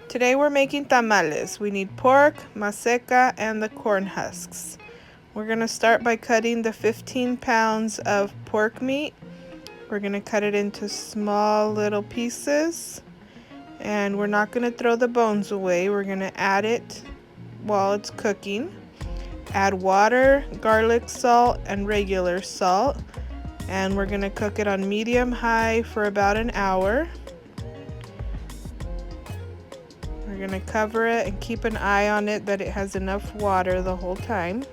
Today we're making tamales. We need pork, maseca, and the corn husks. We're going to start by cutting the 15 pounds of pork meat. We're going to cut it into small little pieces. And we're not going to throw the bones away. We're going to add it while it's cooking. Add water, garlic salt, and regular salt. And we're going to cook it on medium-high for about an hour. We're going to cover it and keep an eye on it that it has enough water the whole time.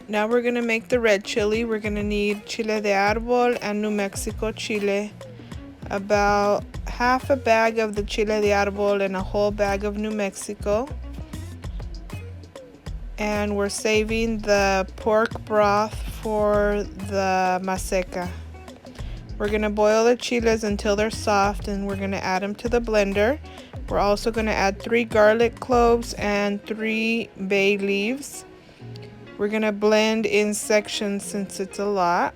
Now we're going to make the red chili. We're going to need chile de Arbol and New Mexico chile. About half a bag of the chile de Arbol and a whole bag of New Mexico. And we're saving the pork broth for the maseca. We're going to boil the chiles until they're soft, and we're going to add them to the blender. We're also going to add 3 garlic cloves and 3 bay leaves. We're going to blend in sections since it's a lot.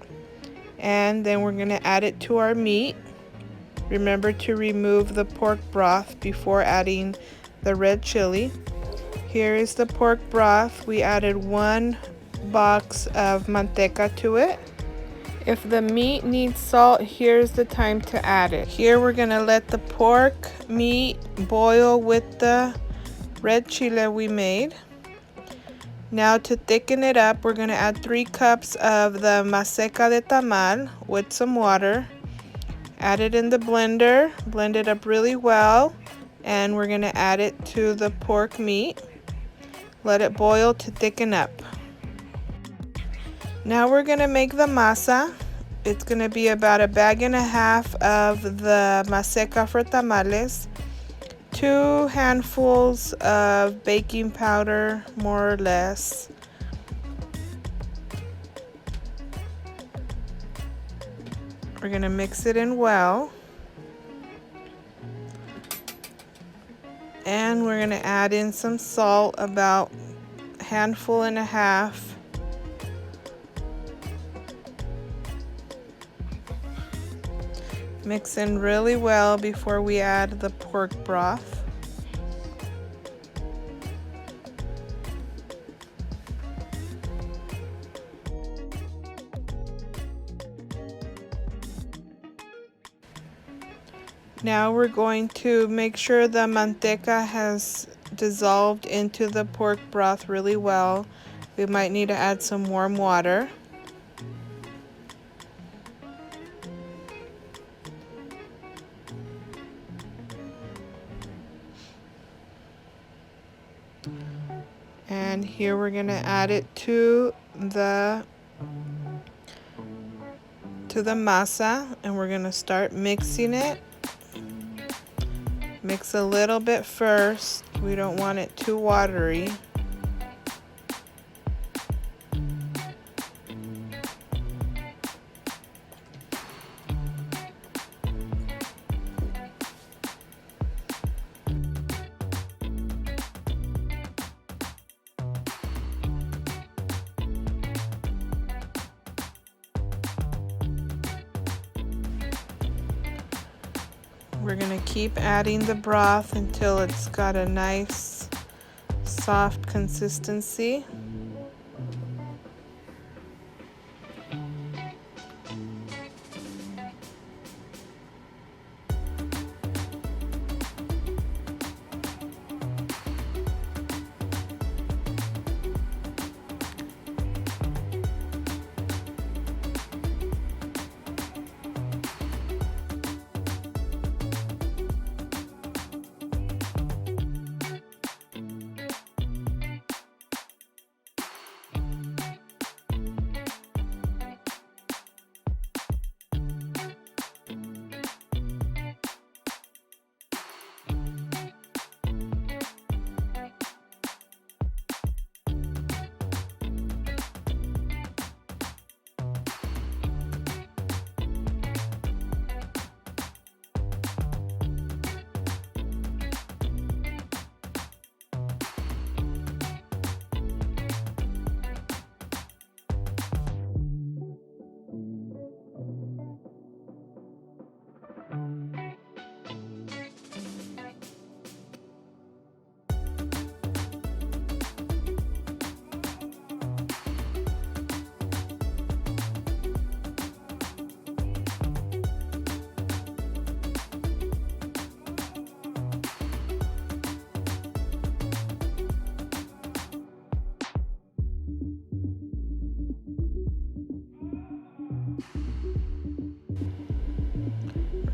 And then we're going to add it to our meat. Remember to remove the pork broth before adding the red chili. Here is the pork broth. We added 1 box of manteca to it. If the meat needs salt, here's the time to add it. Here we're going to let the pork meat boil with the red chile we made. Now to thicken it up, we're going to add 3 cups of the maseca de tamal with some water. Add it in the blender, blend it up really well, and we're going to add it to the pork meat. Let it boil to thicken up. Now we're going to make the masa. It's going to be about a bag and a half of the maseca for tamales. 2 handfuls of baking powder, more or less. We're going to mix it in well. And we're going to add in some salt, about a handful and a half. Mix in really well before we add the pork broth. Now we're going to make sure the manteca has dissolved into the pork broth really well. We might need to add some warm water. And here we're going to add it to the masa, and we're going to start mixing it. Mix a little bit first. We don't want it too watery. We're going to keep adding the broth until it's got a nice soft consistency.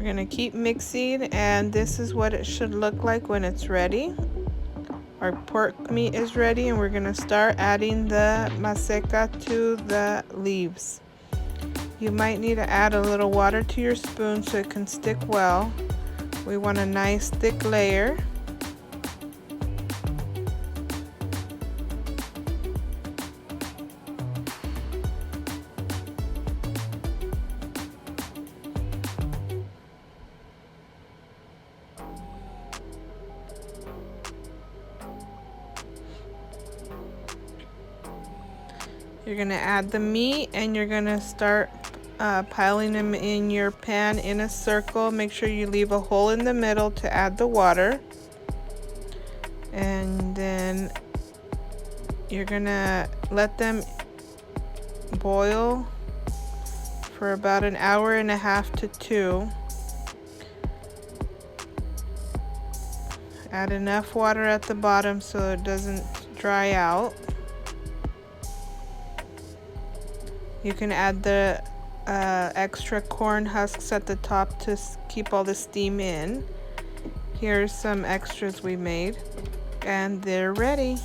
We're gonna keep mixing, and this is what it should look like when it's ready. Our pork meat is ready, and we're gonna start adding the maseca to the leaves. You might need to add a little water to your spoon so it can stick well. We want a nice thick layer. You're gonna add the meat, and you're gonna start piling them in your pan in a circle. Make sure you leave a hole in the middle to add the water. And then you're gonna let them boil for about an hour and a half to 2. Add enough water at the bottom so it doesn't dry out. You can add the extra corn husks at the top to keep all the steam in. Here's some extras we made, and they're ready.